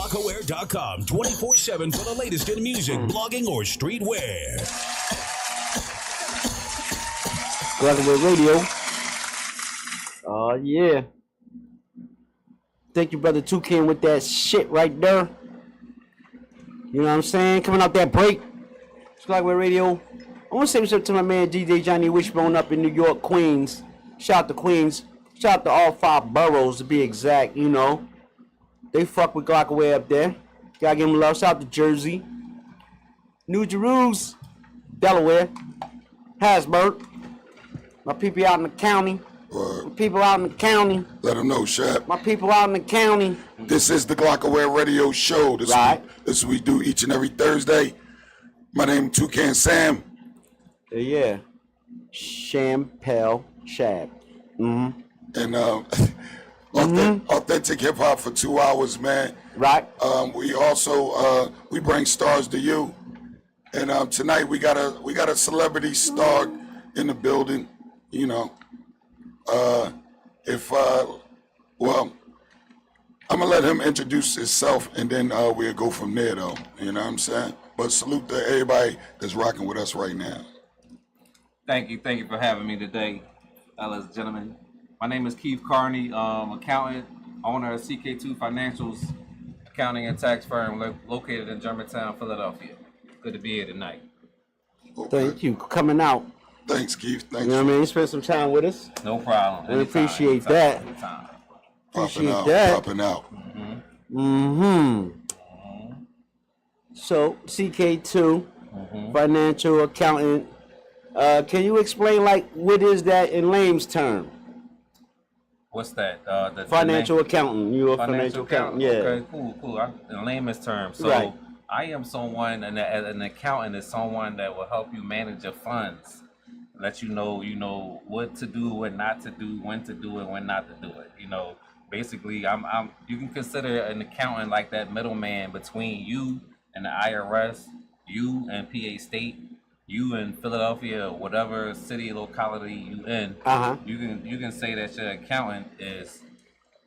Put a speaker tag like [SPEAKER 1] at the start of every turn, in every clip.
[SPEAKER 1] Glocawear.com 24/7 for the latest in music, blogging, or streetwear.
[SPEAKER 2] Glocawear Radio. Oh, yeah. Thank you, brother Tucan, with that shit right there. You know what I'm saying? Coming out that break. It's Glocawear Radio. I want to say what's up to my man DJ Johnny Wishbone up in New York, Queens. Shout out to Queens. Shout out to all 5 boroughs to be exact, you know. They fuck with Glocawear up there. Gotta give them love. Shout out to Jersey, New Jerusalem, Delaware, Harrisburg. My people out in the county. My people out in the county.
[SPEAKER 3] Let them know, Shab.
[SPEAKER 2] My people out in the county.
[SPEAKER 3] This is the Glocawear Radio Show. This is what we do each and every Thursday. My name is Tucan Sam.
[SPEAKER 2] Yeah. Tucan Shab.
[SPEAKER 3] And authentic hip hop for 2 hours, man.
[SPEAKER 2] Right.
[SPEAKER 3] We also we bring stars to you. And tonight we got a celebrity star in the building. You know, well, I'm gonna let him introduce himself, and then we'll go from there, though. You know what I'm saying? But salute to everybody that's rocking with us right now.
[SPEAKER 4] Thank you for having me today, fellas, gentlemen. My name is Keith Carney, accountant, owner of CK2 Financials, accounting and tax firm located in Germantown, Philadelphia. Good to be here tonight.
[SPEAKER 2] Okay. Thank you for coming out.
[SPEAKER 3] Thanks, Keith. Thanks.
[SPEAKER 2] You know what I mean? Spend some time with us.
[SPEAKER 4] No problem.
[SPEAKER 2] We appreciate that. Appreciate that.
[SPEAKER 3] Popping out.
[SPEAKER 2] So, CK2, financial accountant. Can you explain, like, what is that in layman's term?
[SPEAKER 4] What's that? The
[SPEAKER 2] financial accountant. You're a financial accountant. Yeah.
[SPEAKER 4] Okay, cool. In layman's terms. So,
[SPEAKER 2] right.
[SPEAKER 4] I am someone, an accountant is someone that will help you manage your funds. Let you know what to do, what not to do, when to do it, when not to do it. You know, basically, you can consider an accountant like that middleman between you and the IRS, you and PA State, you in Philadelphia, whatever city, locality you in. You can say that your accountant is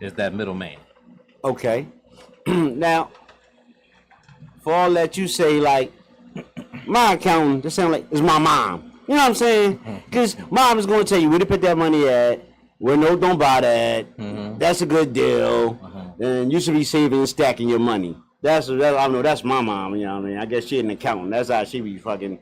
[SPEAKER 4] that middleman.
[SPEAKER 2] Okay. Now, for all that you say, like, my accountant, that sound like it's my mom. You know what I'm saying? Because mom is going to tell you where to put that money at, where don't buy that. That's a good deal. And you should be saving and stacking your money. I know that's my mom, you know what I mean? I guess she an accountant. That's how she be fucking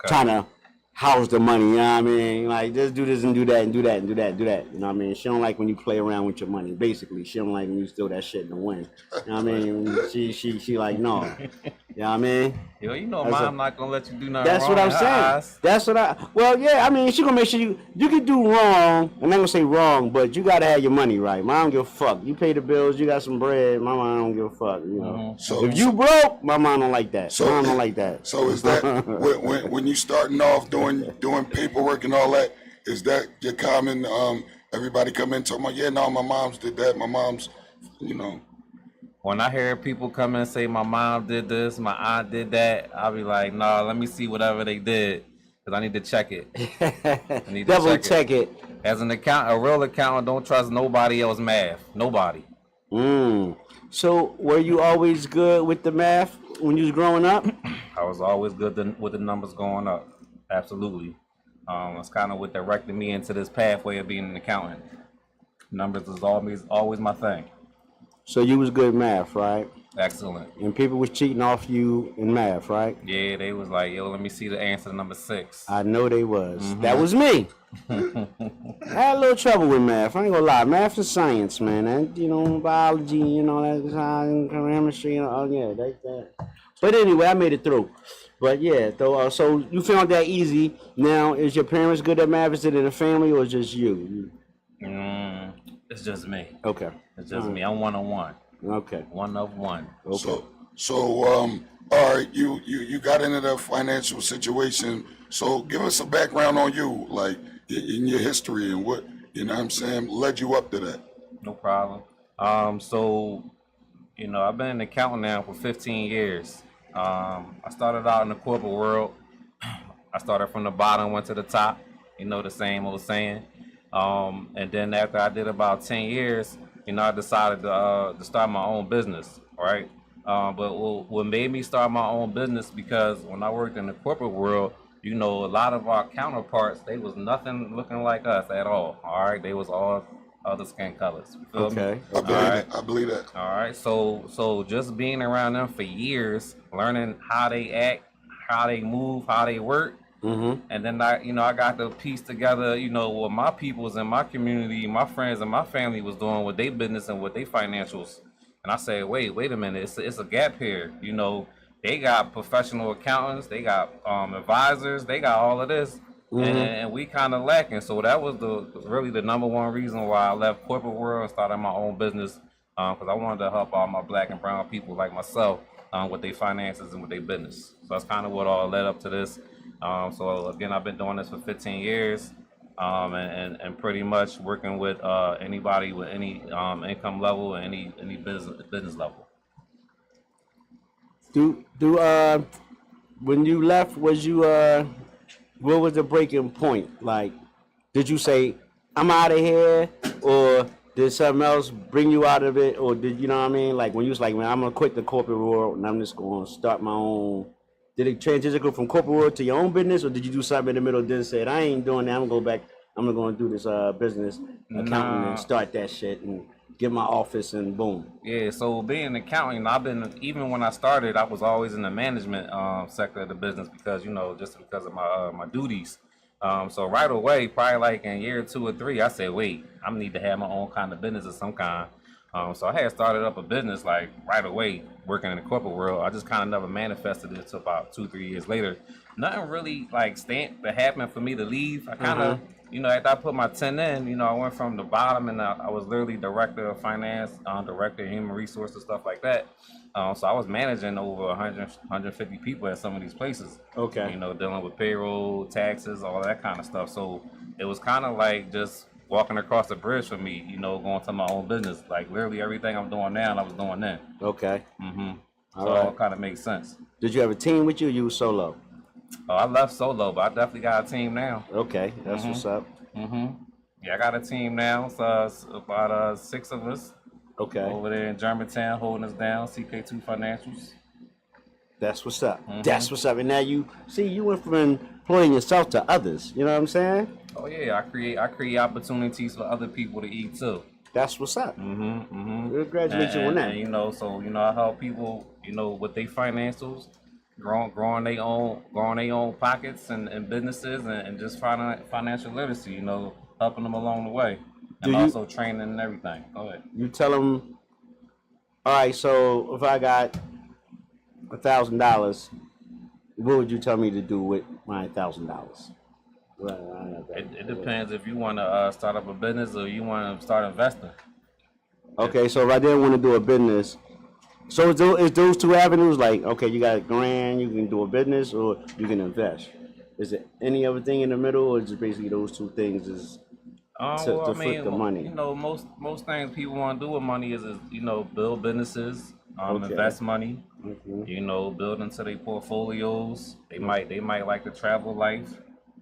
[SPEAKER 2] trying to house the money, you know what I mean? Like, just do this and do that and do that and do that and do that. You know what I mean? She don't like when you play around with your money. Basically, she don't like when you steal that shit in the wind. You know what I mean? She like, no. You know what I mean?
[SPEAKER 4] Yo, you know, mom not gonna let you do nothing wrong.
[SPEAKER 2] That's what I'm saying. That's what well, yeah, I mean, she gonna make sure you can do wrong. I'm not gonna say wrong, but you gotta have your money right. Mom don't give a fuck. You pay the bills, you got some bread, my mom don't give a fuck, you know. So if you broke, my mom don't like that. So mom don't like that.
[SPEAKER 3] So is that when you starting off doing paperwork and all that, is that your common everybody come in talking about, yeah, no, my mom's did that, my mom's, you know.
[SPEAKER 4] When I hear people come and say my mom did this, my aunt did that, I'll be like, nah, let me see whatever they did, because I need to check it.
[SPEAKER 2] Double check it.
[SPEAKER 4] As an accountant, a real accountant don't trust nobody else's math. Nobody.
[SPEAKER 2] So were you always good with the math when you was growing up?
[SPEAKER 4] I was always good with the numbers going up. Absolutely. It's kind of what directed me into this pathway of being an accountant. Numbers is always my thing.
[SPEAKER 2] So you was good at math, right?
[SPEAKER 4] Excellent.
[SPEAKER 2] And people was cheating off you in math, right?
[SPEAKER 4] Yeah, they was like, yo, let me see the answer to number 6.
[SPEAKER 2] I know they was. That was me. I had a little trouble with math. I ain't gonna lie. Math is science, man. And, you know, biology, you know, that's chemistry, oh yeah, that. But anyway, I made it through. But yeah, so you found that easy. Now, is your parents good at math? Is it in the family or just you?
[SPEAKER 4] It's just me.
[SPEAKER 2] Okay.
[SPEAKER 4] It's just me. I'm one on one.
[SPEAKER 2] Okay.
[SPEAKER 4] One of one.
[SPEAKER 2] Okay.
[SPEAKER 3] So all right, you got into the financial situation. So give us a background on you, like in your history and what, you know what I'm saying, led you up to that.
[SPEAKER 4] No problem. So, you know, I've been an accountant now for 15 years. I started out in the corporate world. I started from the bottom, went to the top, you know, the same old saying. And then after I did about 10 years, you know, I decided to start my own business. right? But what made me start my own business, because when I worked in the corporate world, you know, a lot of our counterparts, they was nothing looking like us at all. All right, they was all other skin colors. You feel me?
[SPEAKER 2] Okay.
[SPEAKER 3] I
[SPEAKER 4] All
[SPEAKER 3] believe
[SPEAKER 4] right.
[SPEAKER 3] it. I believe that.
[SPEAKER 4] All right, so just being around them for years, learning how they act, how they move, how they work, and then I got to piece together, you know, what my peoples in my community, my friends and my family was doing with their business and with their financials, and I said, wait a minute, it's a gap here, you know. They got professional accountants, they got advisors, they got all of this, and we kind of lacking. So that was really the number one reason why I left corporate world and started my own business, because I wanted to help all my black and brown people like myself with their finances and with their business. So that's kind of what all led up to this. So again, I've been doing this for 15 years, and pretty much working with anybody with any income level and any business level.
[SPEAKER 2] When you left, was you what was the breaking point? Like, did you say I'm out of here, or did something else bring you out of it, or did you know what I mean? Like when you was like, man, I'm gonna quit the corporate world and I'm just gonna start my own. Did it transition from corporate world to your own business, or did you do something in the middle? Did say, I ain't doing that. I'm gonna go back. I'm gonna do this business accounting and start that shit and get my office and boom.
[SPEAKER 4] Yeah, so being an accountant, I've been, even when I started, I was always in the management sector of the business, because, you know, just because of my duties. So right away, probably like in year 2 or 3, I said, wait, I need to have my own kind of business of some kind. So I had started up a business like right away, working in the corporate world. I just kind of never manifested it until about 2-3 years later. Nothing really like that happened for me to leave. I kind of, you know, after I put my 10 in, you know, I went from the bottom, and I was literally director of finance, director of human resources, stuff like that. So I was managing over 100, 150 people at some of these places.
[SPEAKER 2] Okay.
[SPEAKER 4] You know, dealing with payroll, taxes, all that kind of stuff. So it was kind of like just walking across the bridge for me, you know, going to my own business. Like literally everything I'm doing now, I was doing then.
[SPEAKER 2] Okay.
[SPEAKER 4] So it kind of makes sense.
[SPEAKER 2] Did you have a team with you, or you was solo?
[SPEAKER 4] Oh, I left solo, but I definitely got a team now.
[SPEAKER 2] Okay, that's what's up.
[SPEAKER 4] Yeah, I got a team now. It's about 6 of us
[SPEAKER 2] Okay,
[SPEAKER 4] over there in Germantown holding us down, CK2 Financials.
[SPEAKER 2] that's what's up. That's what's up. And now you went from employing yourself to others. You know what I'm saying?
[SPEAKER 4] Oh yeah, I create opportunities for other people to eat too.
[SPEAKER 2] That's what's up. Congratulations on that.
[SPEAKER 4] And you know, so you know, I help people, you know, with their financials, growing their own pockets and businesses, and just financial literacy. You know, helping them along the way, and also training and everything. Go ahead.
[SPEAKER 2] You tell them, all right. So if I got $1,000, what would you tell me to do with my $1,000?
[SPEAKER 4] It depends if you want to start up a business or you want to start investing.
[SPEAKER 2] Okay, so if I didn't want to do a business, so is those two avenues, like, okay, you got $1,000, you can do a business or you can invest. Is it any other thing in the middle, or just basically those two things is to flip the money?
[SPEAKER 4] You know, most things people want to do with money is you know, build businesses, invest money, you know, build into their portfolios. They might like to travel life.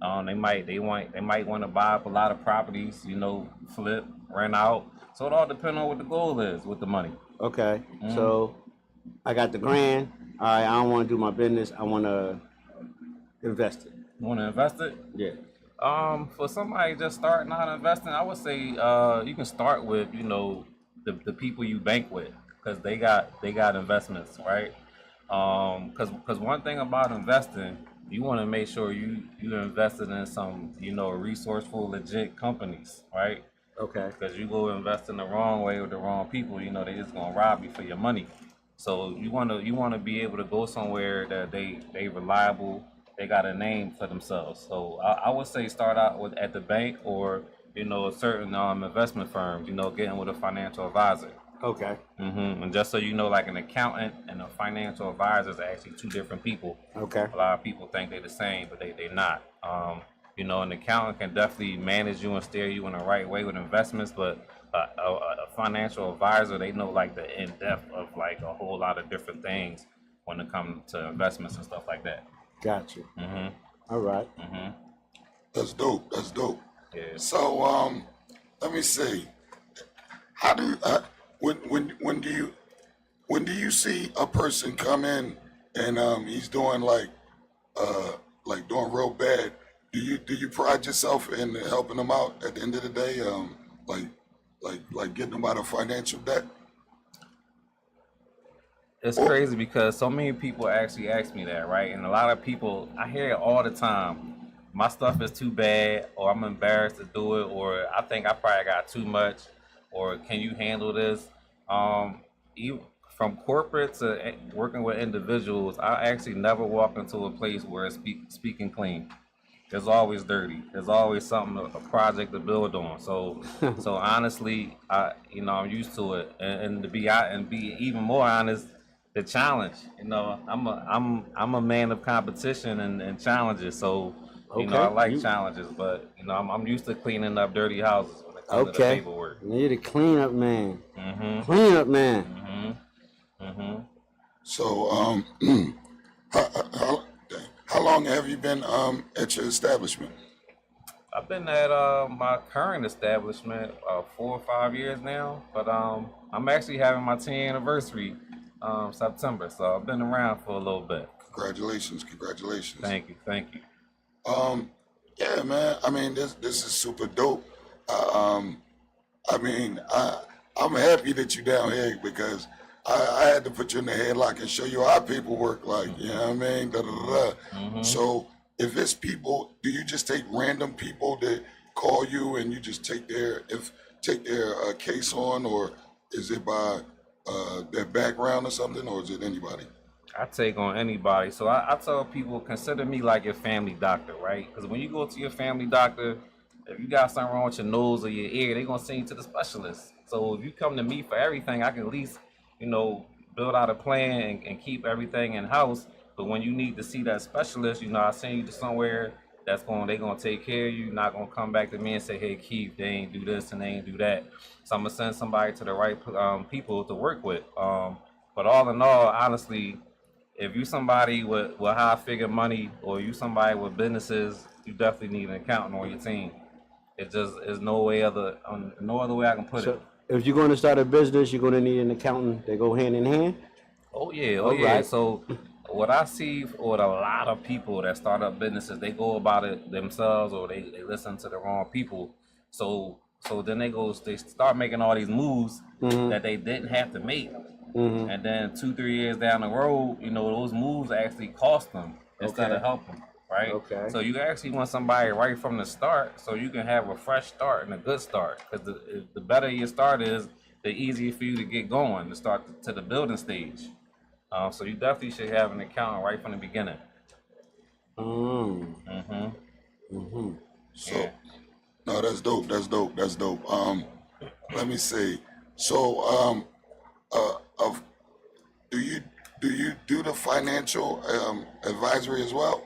[SPEAKER 4] They might want to buy up a lot of properties, you know, flip, rent out. So it all depends on what the goal is with the money.
[SPEAKER 2] Okay, so I got $1,000. All right, I don't want to do my business. I want to invest it.
[SPEAKER 4] You want to invest it?
[SPEAKER 2] Yeah.
[SPEAKER 4] For somebody just starting out investing, I would say you can start with, you know, the people you bank with, because they got investments, right? Because one thing about investing, you want to make sure you invested in some, you know, resourceful, legit companies, right?
[SPEAKER 2] Okay.
[SPEAKER 4] Because you go invest in the wrong way with the wrong people, you know, they just gonna rob you for your money. So you wanna be able to go somewhere that they reliable, they got a name for themselves. So I would say start out at the bank, or, you know, a certain investment firms, you know, getting with a financial advisor.
[SPEAKER 2] Okay.
[SPEAKER 4] And just so you know, like an accountant and a financial advisor is actually two different people.
[SPEAKER 2] Okay.
[SPEAKER 4] A lot of people think they're the same, but they're not. You know, an accountant can definitely manage you and steer you in the right way with investments, but a financial advisor, they know like the in-depth of like a whole lot of different things when it comes to investments and stuff like that.
[SPEAKER 2] Got you. All right.
[SPEAKER 3] That's dope. That's dope.
[SPEAKER 4] Yeah.
[SPEAKER 3] So when when do you see a person come in and he's doing like doing real bad? Do you pride yourself in helping them out at the end of the day? Like getting them out of financial debt?
[SPEAKER 4] It's crazy because so many people actually ask me that, right? And a lot of people, I hear it all the time. My stuff is too bad, or I'm embarrassed to do it, or I think I probably got too much, or can you handle this? Even from corporate to working with individuals, I actually never walk into a place where it's speaking clean. There's always dirty. There's always something, a project to build on. So, so honestly, I'm used to it, and to be even more honest, the challenge. I'm a man of competition and challenges. So, I like challenges, but I'm used to cleaning up dirty houses when it comes to the paperwork.
[SPEAKER 2] You're the cleanup man.
[SPEAKER 4] Mm-hmm.
[SPEAKER 2] Cleanup man.
[SPEAKER 4] Mm-hmm. Mm-hmm.
[SPEAKER 3] So how long have you been at your establishment?
[SPEAKER 4] I've been at my current establishment 4 or 5 years now, but I'm actually having my 10th anniversary September, so I've been around for a little bit.
[SPEAKER 3] Congratulations.
[SPEAKER 4] Thank you.
[SPEAKER 3] Yeah, man. I mean, this is super dope. I'm happy that you're down here because I had to put you in the headlock and show you our paperwork, like, you know what I mean?
[SPEAKER 4] Mm-hmm.
[SPEAKER 3] So if it's people, do you just take random people that call you and you just take their case on, or is it by their background or something, or is it anybody?
[SPEAKER 4] I take on anybody. So I tell people, consider me like your family doctor, right? Because when you go to your family doctor, if you got something wrong with your nose or your ear, they're going to send you to the specialist. So if you come to me for everything, I can at least, build out a plan and keep everything in house. But when you need to see that specialist, I send you to somewhere they're going to take care of you. You're not going to come back to me and say, hey, Keith, they ain't do this and they ain't do that. So I'm going to send somebody to the right people to work with. But all in all, honestly, if you somebody with high figure money, or you somebody with businesses, you definitely need an accountant on your team. It just is no other way I can put it.
[SPEAKER 2] If you're going to start a business, you're going to need an accountant. They go hand in hand.
[SPEAKER 4] Oh yeah. Right. So what I see with a lot of people that start up businesses, they go about it themselves, or they listen to the wrong people. So then they start making all these moves that they didn't have to make. Mm-hmm. And then 2-3 years down the road, those moves actually cost them instead of help them, right?
[SPEAKER 2] Okay.
[SPEAKER 4] So you actually want somebody right from the start, so you can have a fresh start and a good start. Because the better your start is, the easier for you to get going, to start to the building stage. So you definitely should have an accountant right from the beginning.
[SPEAKER 3] So, no, that's dope. Let me see. So, do you do the financial advisory as well?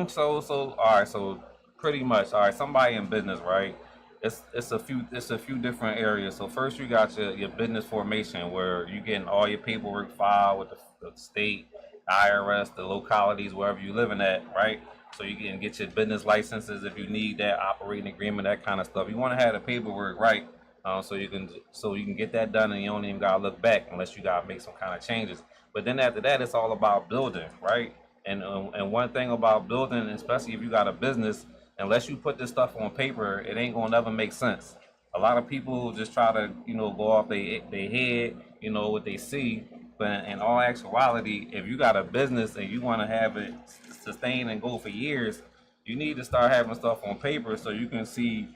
[SPEAKER 4] So all right. So pretty much, all right. Somebody in business, right? It's a few different areas. So first, you got your business formation, where you getting all your paperwork filed with the state, IRS, the localities, wherever you living at, right? So you can get your business licenses if you need that, operating agreement, that kind of stuff. You want to have the paperwork right. So you can get that done, and you don't even gotta look back unless you gotta make some kind of changes. But then after that, it's all about building, right? And one thing about building, especially if you got a business, unless you put this stuff on paper, it ain't gonna never make sense. A lot of people just try to go off their head, what they see. But in all actuality, if you got a business and you want to have it sustain and go for years, you need to start having stuff on paper so you can see,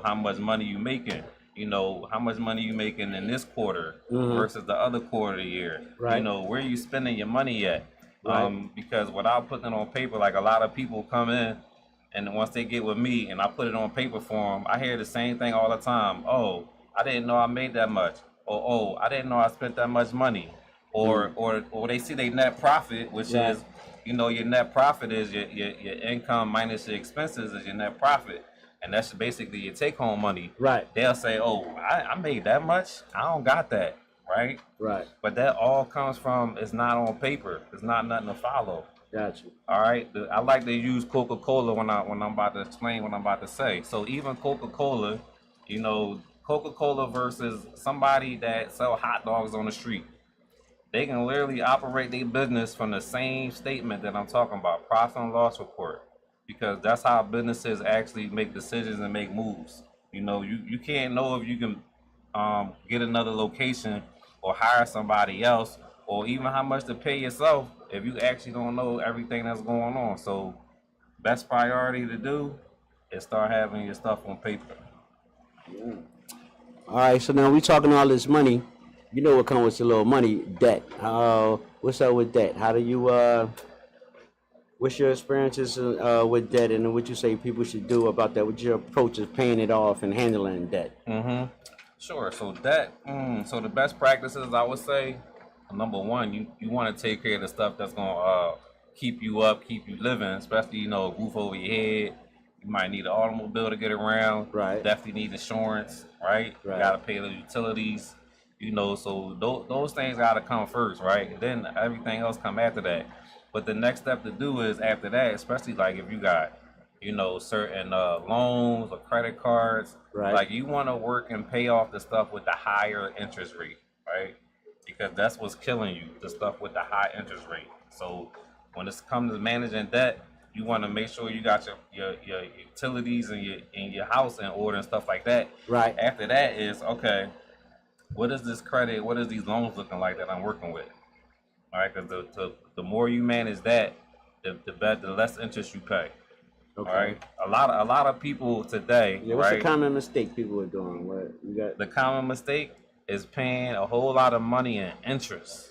[SPEAKER 4] how much money you making. How much money you making in this quarter versus the other quarter of the year.
[SPEAKER 2] Right.
[SPEAKER 4] Where you spending your money at.
[SPEAKER 2] Right.
[SPEAKER 4] Because without putting it on paper, like a lot of people come in, and once they get with me and I put it on paper for them, I hear the same thing all the time. Oh, I didn't know I made that much. Or, oh, I didn't know I spent that much money. Or they see their net profit, which is, your net profit is your income minus your expenses is your net profit. And that's basically your take-home money.
[SPEAKER 2] Right.
[SPEAKER 4] They'll say, oh, I made that much? I don't got that, right?
[SPEAKER 2] Right.
[SPEAKER 4] But that all comes from, it's not on paper. It's not nothing to follow.
[SPEAKER 2] Got you.
[SPEAKER 4] All right? I like to use Coca-Cola when I'm about to explain what I'm about to say. So even Coca-Cola, Coca-Cola versus somebody that sell hot dogs on the street. They can literally operate their business from the same statement that I'm talking about, profit and loss report, because that's how businesses actually make decisions and make moves. You know, you can't know if you can get another location or hire somebody else, or even how much to pay yourself if you actually don't know everything that's going on. So best priority to do is start having your stuff on paper.
[SPEAKER 2] Yeah. All right, so now we talking all this money. You know what comes with a little money? Debt. What's up with debt? How do you what's your experiences with debt, and what you say people should do about that? What's your approach of paying it off and handling debt?
[SPEAKER 4] Sure. So debt. So the best practices, I would say, number one, you want to take care of the stuff that's gonna keep you up, keep you living, especially, you know, a roof over your head. You might need an automobile to get around.
[SPEAKER 2] Right.
[SPEAKER 4] Definitely need insurance. Right. You gotta pay the utilities. You know, so those things gotta come first, right? And then everything else come after that. But the next step to do is after that, especially like if you got, you know, certain loans or credit cards, like you want to work and pay off the stuff with the higher interest rate, right? Because that's what's killing you, the stuff with the high interest rate. So when it comes to managing debt, you want to make sure you got your utilities and your house in order and stuff like that.
[SPEAKER 2] Right.
[SPEAKER 4] After that is, okay, what is this credit? What is these loans looking like that I'm working with? All right, because the more you manage that, the less interest you pay. Okay. All right. A lot of people today.
[SPEAKER 2] Yeah. What's the common mistake people are doing? What you got?
[SPEAKER 4] The common mistake is paying a whole lot of money in interest.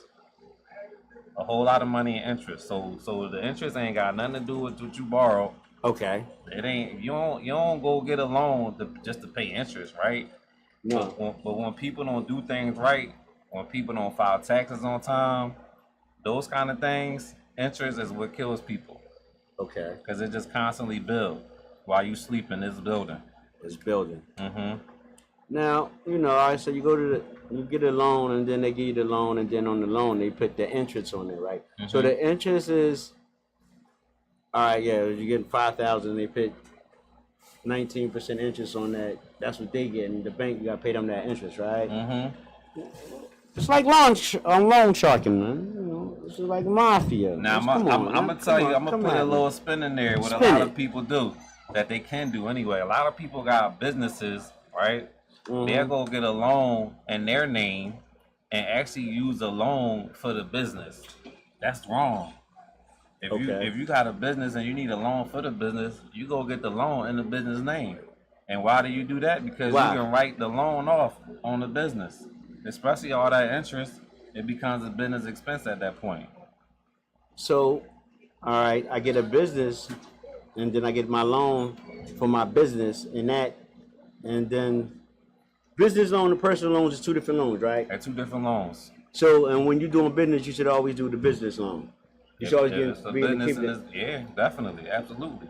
[SPEAKER 4] A whole lot of money in interest. So the interest ain't got nothing to do with what you borrow.
[SPEAKER 2] Okay.
[SPEAKER 4] It ain't. You don't go get a loan just to pay interest, right?
[SPEAKER 2] No.
[SPEAKER 4] But when people don't do things right, when people don't file taxes on time, those kind of things, interest is what kills people.
[SPEAKER 2] Okay.
[SPEAKER 4] Because it just constantly builds while you sleep in this building.
[SPEAKER 2] It's building. Now, you know, I say you get a loan, and then they give you the loan, and then on the loan they put the interest on it, right? So the interest is, all right, yeah, you get 5,000, they put 19% interest on that. That's what they get, and the bank, you got to pay them that interest, right? It's like loan sharking, man. You know, it's like mafia.
[SPEAKER 4] Now, I'm gonna tell you, I'm gonna put a little spin in there. What a lot of people do that they can do anyway. A lot of people got businesses, right? They'll go get a loan in their name and actually use a loan for the business. That's wrong. If you got a business and you need a loan for the business, you go get the loan in the business name. And why do you do that? Because you can write the loan off on the business. Especially all that interest, it becomes a business expense at that point.
[SPEAKER 2] So, all right, I get a business, and then I get my loan for my business, and then business loan and personal loans is two different loans, right?
[SPEAKER 4] They're two different loans.
[SPEAKER 2] So, and when you're doing business, you should always do the business loan. You should always
[SPEAKER 4] yeah, definitely, absolutely.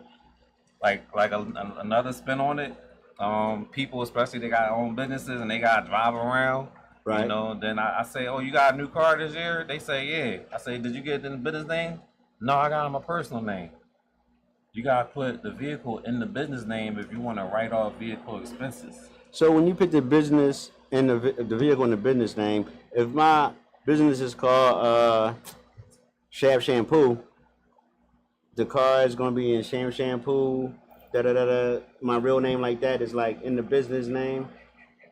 [SPEAKER 4] Like another spin on it. People, especially they got their own businesses and they got to drive around. Right. You know, then I say, oh, you got a new car this year? They say, yeah. I say, did you get it in the business name? No, I got it in my personal name. You got to put the vehicle in the business name if you want to write off vehicle expenses.
[SPEAKER 2] So when you put the business and the vehicle in the business name, if my business is called Shab Shampoo, the car is going to be in Sham Shampoo, my real name like that is like in the business name.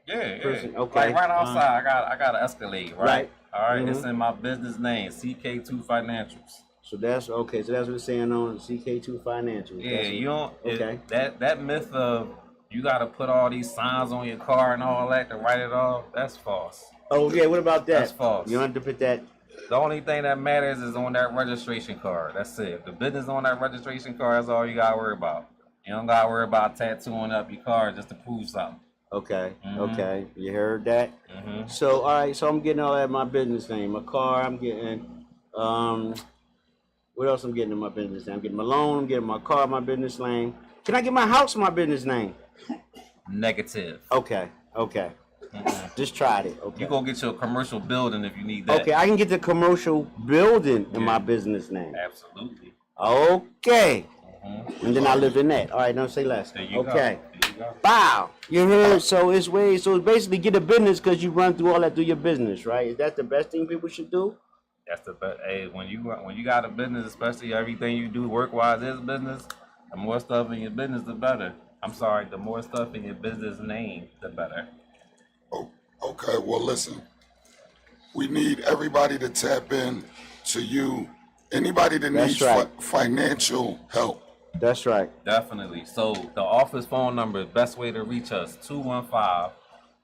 [SPEAKER 4] Yeah.
[SPEAKER 2] Okay.
[SPEAKER 4] Like right outside, I got an Escalade, right? All right, it's in my business name, CK2 Financials.
[SPEAKER 2] So that's okay. So that's what it's saying on CK2 Financials.
[SPEAKER 4] Yeah, you don't. Okay. That myth of you got to put all these signs on your car and all that to write it off, that's false.
[SPEAKER 2] Oh yeah, what about that?
[SPEAKER 4] That's false.
[SPEAKER 2] You don't have to put that.
[SPEAKER 4] The only thing that matters is on that registration card. That's it. If the business on that registration card, that's all you got to worry about. You don't got to worry about tattooing up your car just to prove something.
[SPEAKER 2] Okay, okay, you heard that? So, all right, so I'm getting all that in my business name. My car, I'm getting, what else I'm getting in my business name? I'm getting my loan, I'm getting my car, my business name. Can I get my house in my business name?
[SPEAKER 4] Negative.
[SPEAKER 2] Okay. Just tried it. Okay.
[SPEAKER 4] You go get your commercial building if you need that.
[SPEAKER 2] Okay, I can get the commercial building in my business name.
[SPEAKER 4] Absolutely.
[SPEAKER 2] Okay. And then I live in that. All right, now say less.
[SPEAKER 4] There you go.
[SPEAKER 2] Okay.
[SPEAKER 4] There you go.
[SPEAKER 2] Wow. You heard? So it's ways. So it's basically get a business because you run through all that through your business, right? Is that the best thing people should do?
[SPEAKER 4] That's the best. Hey, when you got a business, especially everything you do work wise is business. The more stuff in your business, the better. I'm sorry, the more stuff in your business name, the better.
[SPEAKER 3] Oh, okay. Well, listen. We need everybody to tap in to you. Anybody that
[SPEAKER 2] That's
[SPEAKER 3] needs
[SPEAKER 2] right.
[SPEAKER 3] financial help.
[SPEAKER 2] That's right.
[SPEAKER 4] Definitely. So the office phone number, best way to reach us,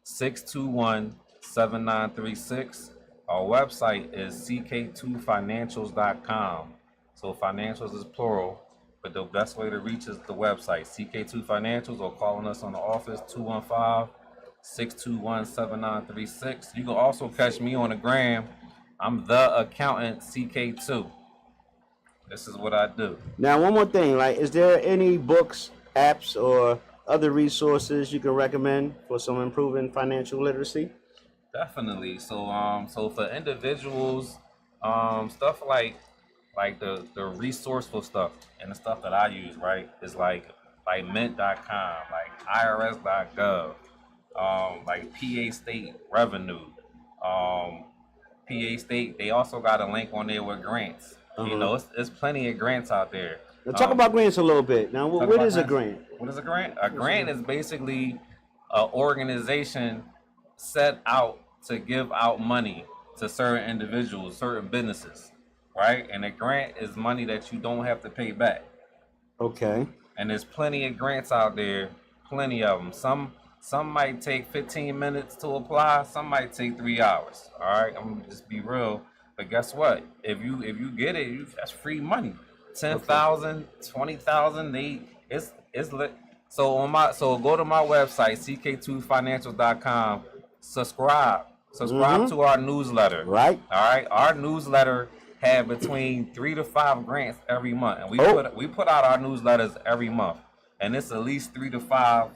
[SPEAKER 4] 215-621-7936. Our website is ck2financials.com. So financials is plural, but the best way to reach us is the website, ck2 financials, or calling us on the office, 215-621-7936. You can also catch me on the gram. I'm the accountant CK2. This is what I do.
[SPEAKER 2] Now, one more thing, like, is there any books, apps, or other resources you can recommend for some improving financial literacy?
[SPEAKER 4] Definitely. So for individuals, stuff like the resourceful stuff and the stuff that I use, right, is like mint.com, like irs.gov, like PA State Revenue, PA State. They also got a link on there with grants. You know, it's plenty of grants out there.
[SPEAKER 2] Now, talk about grants a little bit. Now, what is a grant?
[SPEAKER 4] What is a grant? A grant is basically an organization set out to give out money to certain individuals, certain businesses, right? And a grant is money that you don't have to pay back.
[SPEAKER 2] Okay.
[SPEAKER 4] And there's plenty of grants out there, plenty of them. Some might take 15 minutes to apply, some might take 3 hours. All right, I'm gonna just be real. But guess what? If you get it, that's free money. 10,000, 20,000. It's lit. So go to my website, ck2financials.com. Subscribe to our newsletter.
[SPEAKER 2] Right.
[SPEAKER 4] All right. Our newsletter had between 3 to 5 grants every month, and we put out our newsletters every month, and it's at least 3 to 5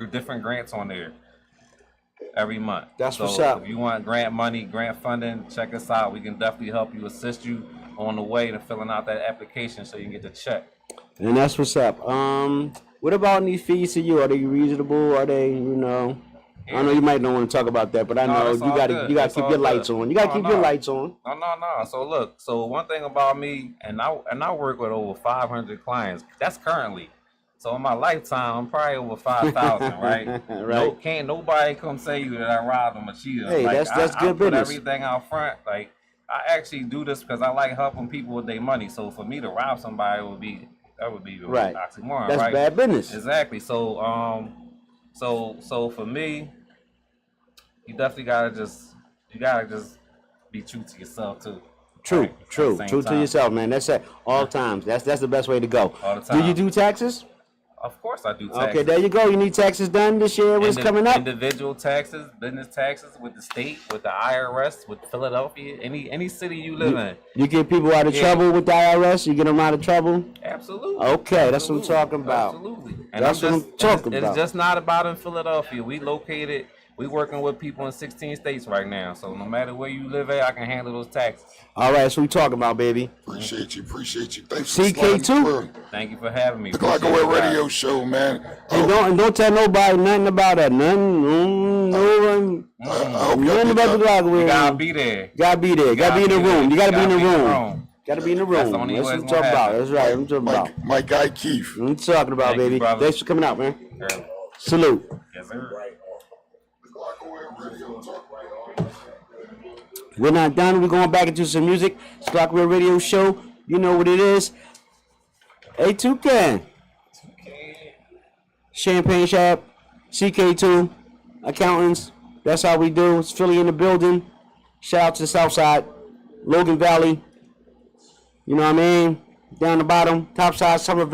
[SPEAKER 4] different grants on there every month.
[SPEAKER 2] That's what's up.
[SPEAKER 4] If you want grant money, grant funding, check us out. We can definitely help you, assist you on the way to filling out that application so you can get the check.
[SPEAKER 2] And that's what's up. What about these fees to you? Are they reasonable? Are they, I know you might not want to talk about that, but I know you got to keep your lights on. You got to keep your lights on.
[SPEAKER 4] No. So look, one thing about me, and I work with over 500 clients. That's currently. So in my lifetime, I'm probably over 5,000, right?
[SPEAKER 2] Right.
[SPEAKER 4] Can't nobody come say you that I robbed them or cheated.
[SPEAKER 2] Hey,
[SPEAKER 4] like,
[SPEAKER 2] that's
[SPEAKER 4] I
[SPEAKER 2] good
[SPEAKER 4] put
[SPEAKER 2] business.
[SPEAKER 4] everything out front. Like, I actually do this because I like helping people with their money. So for me to rob somebody would be
[SPEAKER 2] right.
[SPEAKER 4] oxymoron.
[SPEAKER 2] That's
[SPEAKER 4] right?
[SPEAKER 2] bad business.
[SPEAKER 4] Exactly. So so for me, you definitely gotta just be true to yourself too.
[SPEAKER 2] True,
[SPEAKER 4] right?
[SPEAKER 2] true to yourself, man. That's it. All times. That's the best way to go.
[SPEAKER 4] All the time.
[SPEAKER 2] Do you do taxes?
[SPEAKER 4] Of course I do taxes.
[SPEAKER 2] Okay, there you go. You need taxes done this year. What's coming up?
[SPEAKER 4] Individual taxes, business taxes with the state, with the IRS, with Philadelphia, any city you live in.
[SPEAKER 2] You get people out of trouble with the IRS? You get them out of trouble?
[SPEAKER 4] Absolutely.
[SPEAKER 2] Okay, that's what I'm talking about.
[SPEAKER 4] Absolutely. And
[SPEAKER 2] That's what I'm talking
[SPEAKER 4] It's
[SPEAKER 2] about.
[SPEAKER 4] just not about in Philadelphia. We working with people in 16 states right now. So no matter where you live at, I can handle those taxes.
[SPEAKER 2] All right, that's what we talking about, baby.
[SPEAKER 3] Appreciate you. Thanks
[SPEAKER 2] CK2?
[SPEAKER 3] for
[SPEAKER 4] Thank you for having me.
[SPEAKER 3] the Glocawear radio show, man.
[SPEAKER 2] And don't tell nobody nothing about that. Nothing
[SPEAKER 3] I hope y'all
[SPEAKER 2] about the
[SPEAKER 3] get
[SPEAKER 2] Glocawear.
[SPEAKER 4] You gotta be there.
[SPEAKER 2] Gotta be there. Gotta be in the room. You gotta be in the room. Gotta be in the
[SPEAKER 4] That's
[SPEAKER 2] room.
[SPEAKER 4] the only
[SPEAKER 2] That's
[SPEAKER 4] way
[SPEAKER 2] what I'm
[SPEAKER 4] it's
[SPEAKER 2] talking
[SPEAKER 4] gonna
[SPEAKER 2] about.
[SPEAKER 4] happen.
[SPEAKER 2] That's right. I'm talking about.
[SPEAKER 3] my guy Keith.
[SPEAKER 2] I'm talking about,
[SPEAKER 4] Thank you,
[SPEAKER 2] baby.
[SPEAKER 4] brother.
[SPEAKER 2] Thanks for coming out, man.
[SPEAKER 4] Early.
[SPEAKER 2] Salute.
[SPEAKER 4] Yes, sir.
[SPEAKER 3] The Glocawear radio talk.
[SPEAKER 2] We're not done. We're going back into some music. It's Glocawear Radio Show. You know what it is. Hey, Tucan. Champagne Shab. CK2. Accountants. That's how we do. It's Philly in the building. Shout out to the South Side. Logan Valley. You know what I mean? Down the bottom. Top side, Somerville.